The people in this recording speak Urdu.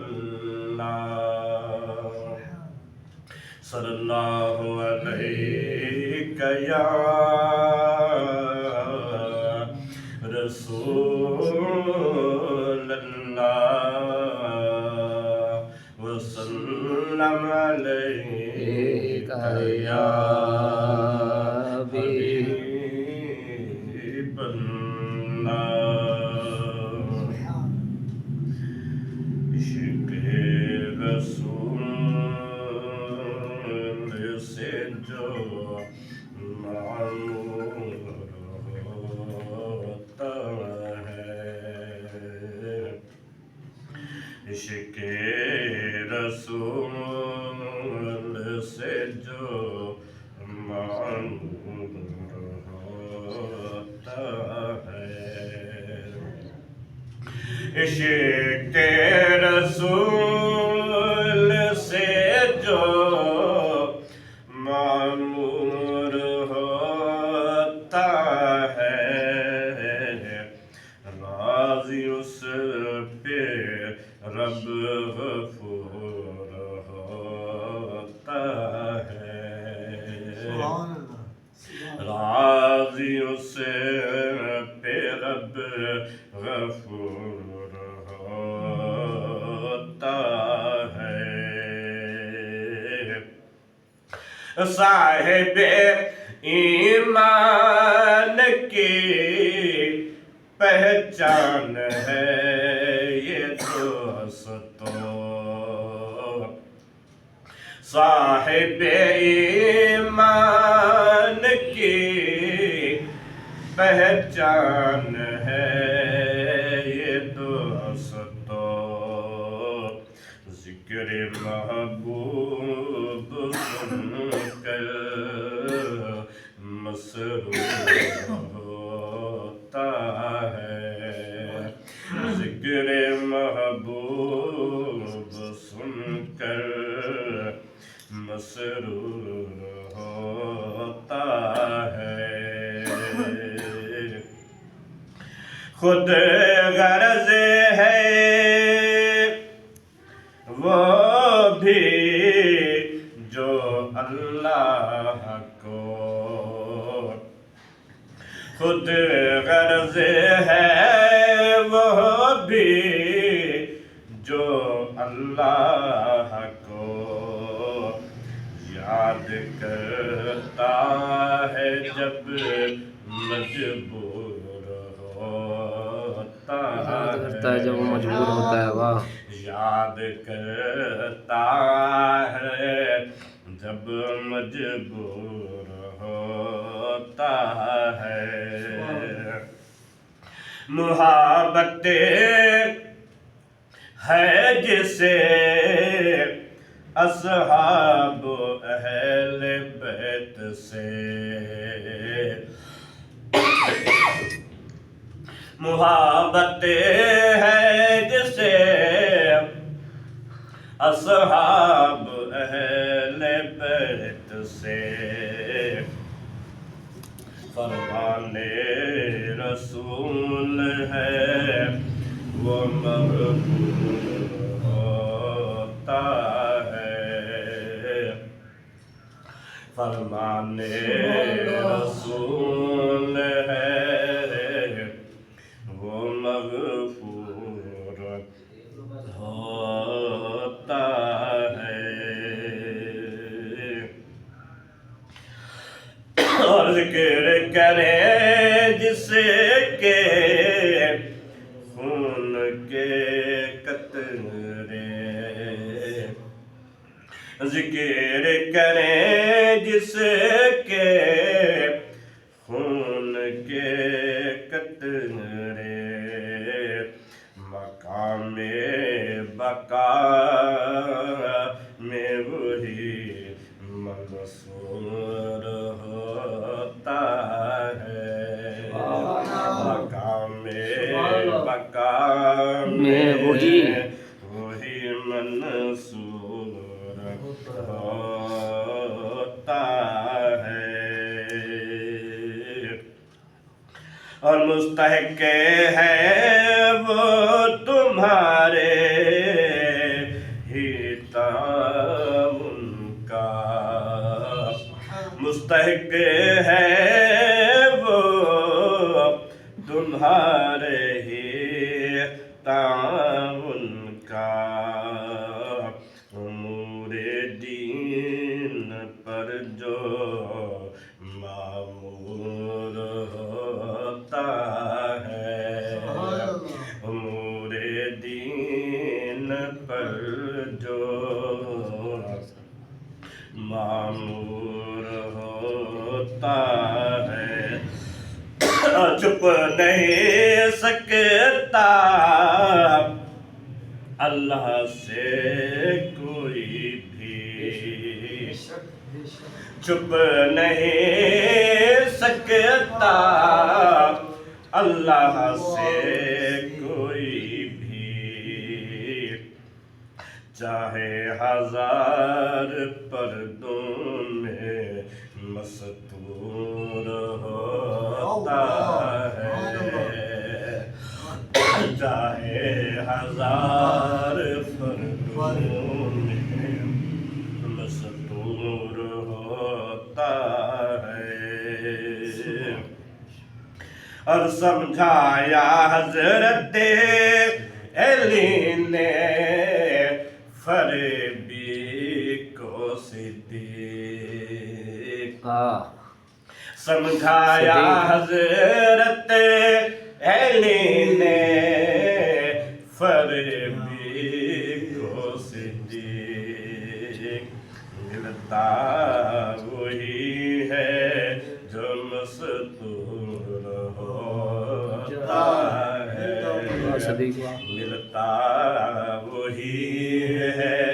اللہ صلی اللہ علیہ یا رسول اللہ وسلم علیہ یا حبیب اللہ عشق رسول سے جو معمور ہوتا ہے عشق رسول سے جو معمور ہوتا ہے عشق رسول سے جو معمور ہوتا ہے راضی اس پہ رب غفور ہوتا ہے راضی اس پہ رب غفور ہوتا ہے صاحب ایمان کی پہچان ہے یہ دوستو صاحب ایمان کی پہچان ہے یہ دوستو ذکر محبوب سن کر مسرور ہوتا ہے ذکر محبوب سن کر مسرور ہوتا ہے خود غرض ہے وہ بھی جو اللہ کو خود غرض ہے وہ بھی جو اللہ کو یاد کرتا ہے جب مجبور ہوتا ہے جب وہ مجبور ہوتا ہے واہ یاد کرتا ہے جب مجبور ہوتا ہے محبت ہے جسے اصحاب اہل بیت سے محبت ہے جسے اصحاب اہل بیت سے فرمان رسول ہے وہ مغفور ہوتا ہے فرمان رسول ہے وہ مغفور ہوتا ہے اور ذکر کرے جس کے خون کے قطرے ذکر کریں جس کے خون کے قطرے مقام بقا میں وہی منصور ہوتا ہے مقام بقا میں وہی منصور ہوتا ہے اور مستحق ہے وہ تمہارے مستحق ہے وہ تمہارے ہی تعاون کا امور دین پر جو معمور ہوتا ہے امور دین پر جو معمور ہوتا ہے چھپ نہیں سکتا اللہ سے کوئی بھی چھپ نہیں سکتا اللہ سے کوئی بھی چاہے ہزار پردوں میں مستور ہوتا ہے چاہے ہزار پردوں میں مستور ہوتا ہے اور سمجھایا حضرت علی نے فریبی کو صدیق سمجھایا حضرت علی نے فریبی کو صدیق ملتا وہی ہے جو مستور ہوتا ہے ملتا وہی ہے